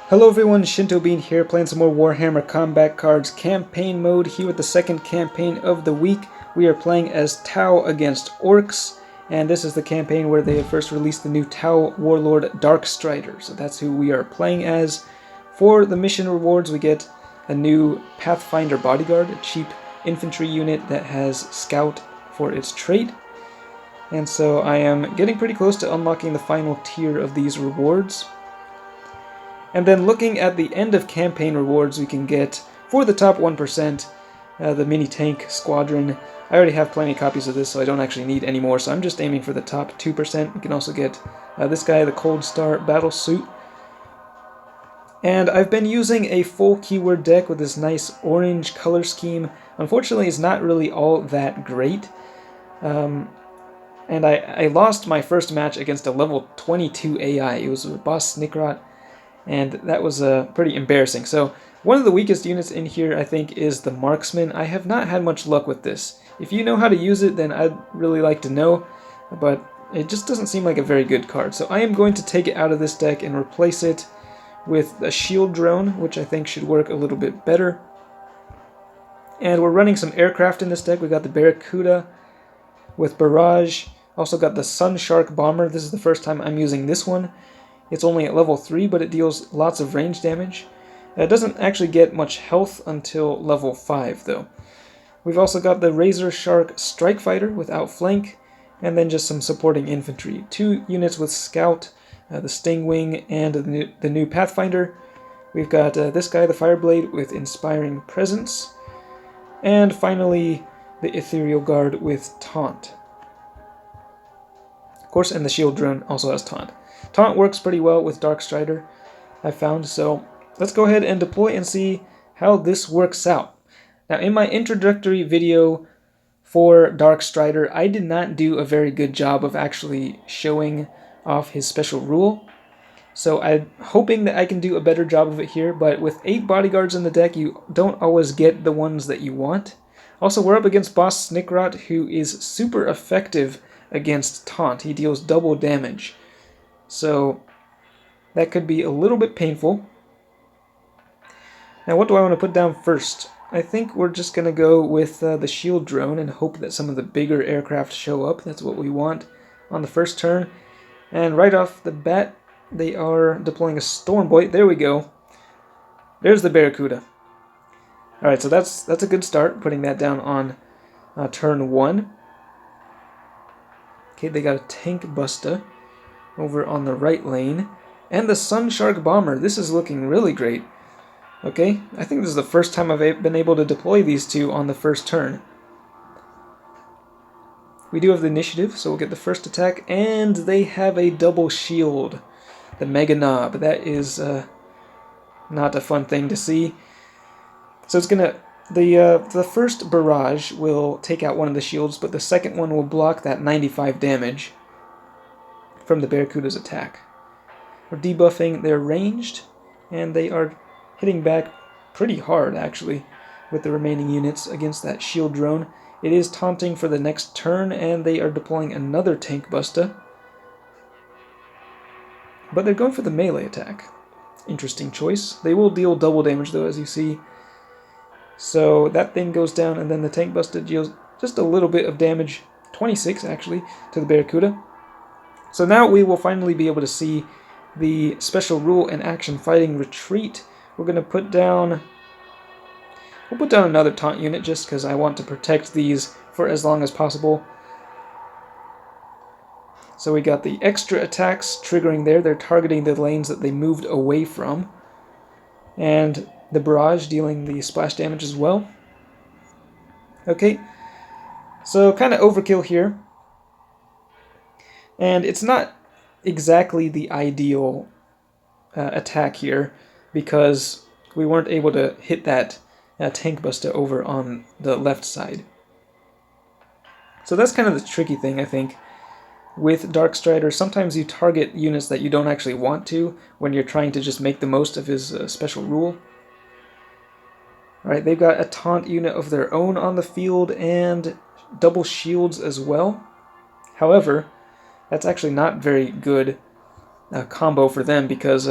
Hello everyone, Shinto Bean here, playing some more Warhammer Combat Cards campaign mode here with the second campaign of the week. We are playing as Tau against Orcs, and this is the campaign where they have first released the new Tau Warlord Darkstrider. So that's who we are playing as. For the mission rewards, we get a new Pathfinder Bodyguard, a cheap infantry unit that has Scout for its trait. And so I am getting pretty close to unlocking the final tier of these rewards. And then looking at the end of campaign rewards, we can get, for the top 1%, the mini tank squadron. I already have plenty of copies of this, so I don't actually need any more, so I'm just aiming for the top 2%. We can also get this guy, the Cold Star Battle Suit. And I've been using a full keyword deck with this nice orange color scheme. Unfortunately, it's not really all that great. And I lost my first match against a level 22 AI. It was with Boss Snickrot, and that was pretty embarrassing. So one of the weakest units in here, I think, is the Marksman. I have not had much luck with this. If you know how to use it, then I'd really like to know, but it just doesn't seem like a very good card. So I am going to take it out of this deck and replace it with a shield drone, which I think should work a little bit better. And we're running some aircraft in this deck. We got the Barracuda with Barrage. Also got the Sun Shark Bomber. This is the first time I'm using this one. It's only at level 3, but it deals lots of range damage. It doesn't actually get much health until level 5, though. We've also got the Razor Shark Strike Fighter with Outflank, and then just some supporting infantry. 2 units with Scout, the Stingwing, and the new Pathfinder. We've got this guy, the Fireblade, with Inspiring Presence. And finally, the Ethereal Guard with Taunt. Of course, and the Shield Drone also has Taunt. Taunt works pretty well with Darkstrider, I found, so let's go ahead and deploy and see how this works out. Now, in my introductory video for Darkstrider, I did not do a very good job of actually showing off his special rule, so I'm hoping that I can do a better job of it here, but with 8 bodyguards in the deck, you don't always get the ones that you want. Also, we're up against Boss Snickrot, who is super effective against Taunt. He deals double damage. So that could be a little bit painful. Now, what do I want to put down first? I think we're just going to go with the shield drone and hope that some of the bigger aircraft show up. That's what we want on the first turn. And right off the bat, they are deploying a Stormbolt. There we go. There's the Barracuda. Alright, so that's a good start, putting that down on turn 1. Okay, they got a Tank Buster over on the right lane, and the Sun Shark Bomber. This is looking really great. Okay, I think this is the first time I've been able to deploy these two on the first turn. We do have the initiative, so we'll get the first attack, and they have a double shield. The Mega Knob. That is not a fun thing to see. So it's gonna... The first barrage will take out one of the shields, but the second one will block that 95 damage from the Barracuda's attack. We're debuffing their ranged, and they are hitting back pretty hard, actually, with the remaining units against that shield drone. It is taunting for the next turn, and they are deploying another Tank Buster. But they're going for the melee attack. Interesting choice. They will deal double damage, though, as you see. So that thing goes down, and then the Tank Buster deals just a little bit of damage, 26 actually, to the Barracuda. So now we will finally be able to see the special rule and action fighting retreat. We're going to put down... We'll put down another taunt unit just because I want to protect these for as long as possible. So we got the extra attacks triggering there. They're targeting the lanes that they moved away from. And the barrage dealing the splash damage as well. Okay, so kind of overkill here. And it's not exactly the ideal attack here, because we weren't able to hit that Tank Buster over on the left side. So that's kind of the tricky thing, I think. With Darkstrider, sometimes you target units that you don't actually want to when you're trying to just make the most of his special rule. Alright, they've got a taunt unit of their own on the field and double shields as well. However, that's actually not very good combo for them, because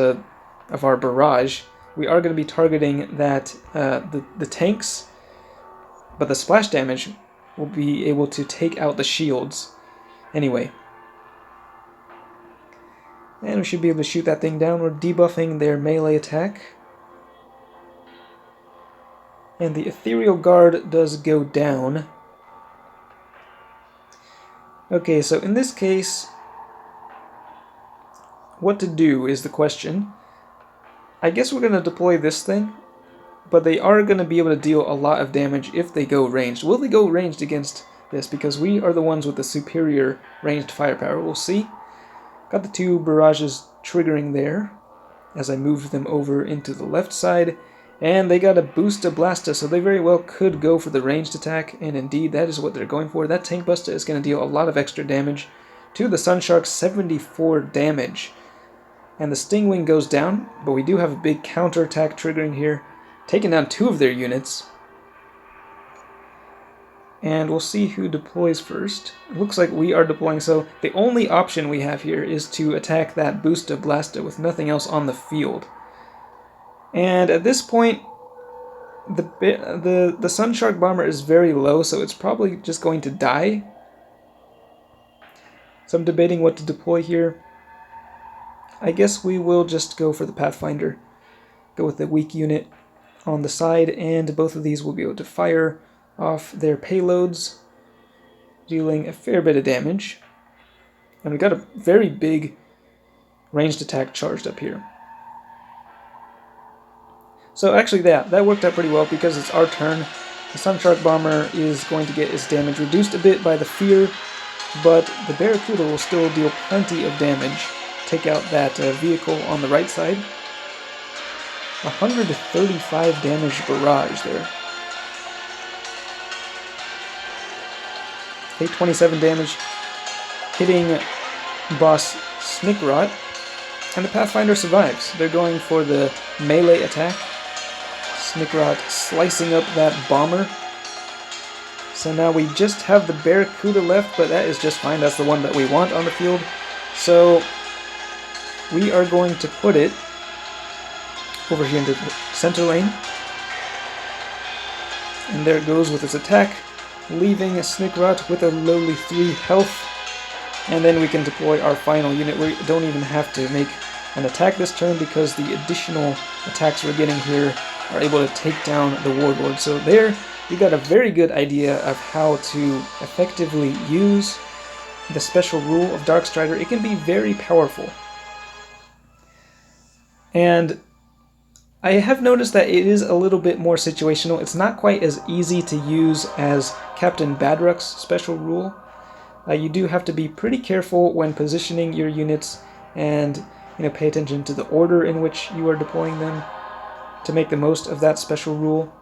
of our barrage, we are going to be targeting that the tanks, but the splash damage will be able to take out the shields anyway. And we should be able to shoot that thing down. We're debuffing their melee attack. And the Ethereal Guard does go down. Okay, so in this case, what to do is the question. I guess we're going to deploy this thing, but they are going to be able to deal a lot of damage if they go ranged. Will they go ranged against this? Because we are the ones with the superior ranged firepower. We'll see. Got the two barrages triggering there as I moved them over into the left side. And they got a Boosta Blasta, so they very well could go for the ranged attack, and indeed that is what they're going for. That Tank Busta is going to deal a lot of extra damage to the Sunshark, 74 damage. And the Stingwing goes down, but we do have a big counterattack triggering here, taking down 2 of their units. And we'll see who deploys first. It looks like we are deploying, so the only option we have here is to attack that Boosta Blasta with nothing else on the field. And at this point, the Sunshark Bomber is very low, so it's probably just going to die. So I'm debating what to deploy here. I guess we will just go for the Pathfinder. Go with the weak unit on the side, and both of these will be able to fire off their payloads, dealing a fair bit of damage. And we got a very big ranged attack charged up here. So actually that worked out pretty well because it's our turn. The Sunshark Bomber is going to get its damage reduced a bit by the fear, but the Barracuda will still deal plenty of damage. Take out that vehicle on the right side. 135 damage barrage there. 827 damage hitting boss Snickrot, and the Pathfinder survives. They're going for the melee attack. Snickrot slicing up that bomber. So now we just have the Barracuda left, but that is just fine. That's the one that we want on the field. So we are going to put it over here into the center lane. And there it goes with its attack, leaving Snickrot with a lowly 3 health. And then we can deploy our final unit. We don't even have to make an attack this turn because the additional attacks we're getting here are able to take down the Warlord. So there, you got a very good idea of how to effectively use the special rule of Darkstrider. It can be very powerful. And I have noticed that it is a little bit more situational. It's not quite as easy to use as Captain Badrock's special rule. You do have to be pretty careful when positioning your units and pay attention to the order in which you are deploying them to make the most of that special rule.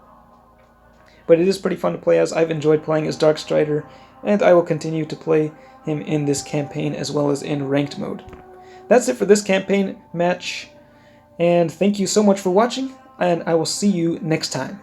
But it is pretty fun to play as. I've enjoyed playing as Darkstrider, and I will continue to play him in this campaign as well as in ranked mode. That's it for this campaign match, and thank you so much for watching, and I will see you next time.